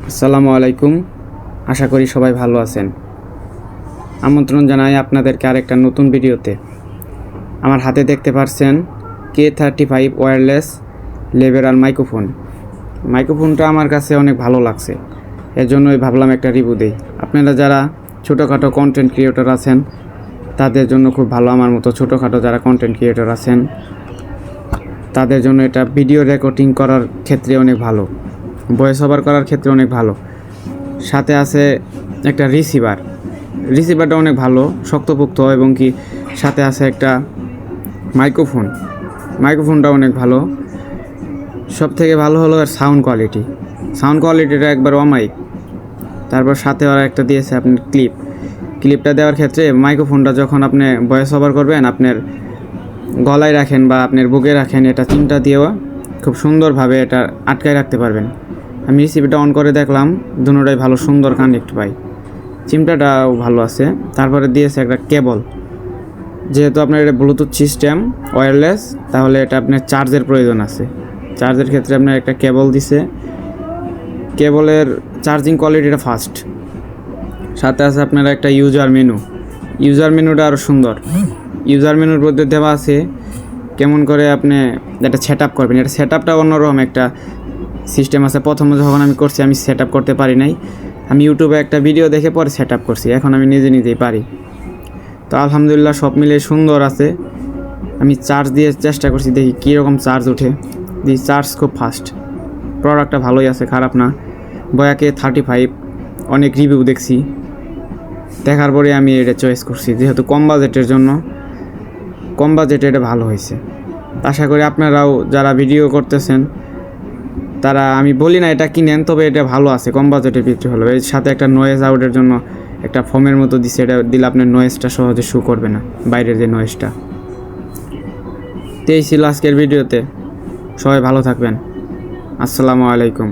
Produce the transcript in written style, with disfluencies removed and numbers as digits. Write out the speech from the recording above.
আসসালামু আলাইকুম। আশা করি সবাই ভালো আছেন। আমন্ত্রণ জানাই আপনাদেরকে আরেকটা নতুন ভিডিওতে। আমার হাতে দেখতে পাচ্ছেন K35 ওয়্যারলেস লেভেরাল মাইক্রোফোনটা আমার কাছে অনেক ভালো লাগছে, এর জন্যই ভাবলাম একটা রিভিউ দেই। আপনারা যারা ছোটোখাটো কন্টেন্ট ক্রিয়েটর আছেন তাদের জন্য খুব ভালো। আমার মতো ছোটোখাটো যারা কন্টেন্ট ক্রিয়েটর আছেন তাদের জন্য এটা ভিডিও রেকর্ডিং করার ক্ষেত্রে অনেক ভালো, ভয়েস ওভার করার ক্ষেত্রে অনেক ভালো। সাথে আছে একটা রিসিভারটা অনেক ভালো, শক্তপোক্ত, এবং কি সাথে আছে একটা মাইক্রোফোনটা অনেক ভালো। সব থেকে ভালো হলো এর সাউন্ড কোয়ালিটিটা একবার অমাইক। তারপর সাথে ওরা একটা দিয়েছে আপনার ক্লিপটা দেওয়ার ক্ষেত্রে মাইক্রোফোনটা যখন আপনি ভয়েস ওভার করবেন আপনার গলায় রাখেন বা আপনার বুকে রাখেন, এটা চিমটা দিয়েও খুব সুন্দরভাবে এটা আটকায় রাখতে পারবেন। আমি রিসিভারটা অন করে দেখলাম, দুটোটাই ভালো সুন্দর কানেক্ট পাই, চিমটাটাও ভালো আছে। তারপরে দিয়েছে একটা কেবল, যেহেতু আপনার এটা ব্লুটুথ সিস্টেম ওয়্যারলেস, তাহলে এটা আপনার চার্জের প্রয়োজন আছে। চার্জের ক্ষেত্রে আপনার একটা কেবল দিছে, কেবলের চার্জিং কোয়ালিটিটা ফাস্ট। সাথে আছে আপনার একটা ইউজার মেনুটা আরও সুন্দর। ইউজার মেনুর মধ্যে দেওয়া আছে কেমন করে আপনি এটা সেট আপ করবেন। এটা সেট আপটা অন্যরকম একটা সিস্টেম আছে। প্রথমে যখন আমি করছি আমি সেট আপ করতে পারি নাই, আমি ইউটিউবে একটা ভিডিও দেখে পরে সেট আপ করছি, এখন আমি নিজেই পারি। তো আলহামদুলিল্লাহ সব মিলিয়ে সুন্দর আছে। আমি চার্জ দিয়ে চেষ্টা করছি, দেখি কীরকম চার্জ ওঠে। চার্জ খুব ফাস্ট, প্রোডাক্টটা ভালোই আছে, খারাপ না। K35 অনেক রিভিউ দেখছি, দেখার পরে আমি এটা চয়েস করছি, যেহেতু কম বাজেটে এটা ভালো হয়েছে। আশা করি আপনারাও যারা ভিডিও করতেছেন তারা, আমি বলি না এটা কিনেন, তবে এটা ভালো আছে, কম বাজেটের ভিতরে হলো। এর সাথে একটা নয়েজ আউটের জন্য একটা ফোমের মতো দিচ্ছে, এটা দিলে আপনার নয়েজটা সহজে শু করবে না, বাইরের যে নয়েজটা। তো এই ছিল আজকের ভিডিওতে। সবাই ভালো থাকবেন। আসসালামু আলাইকুম।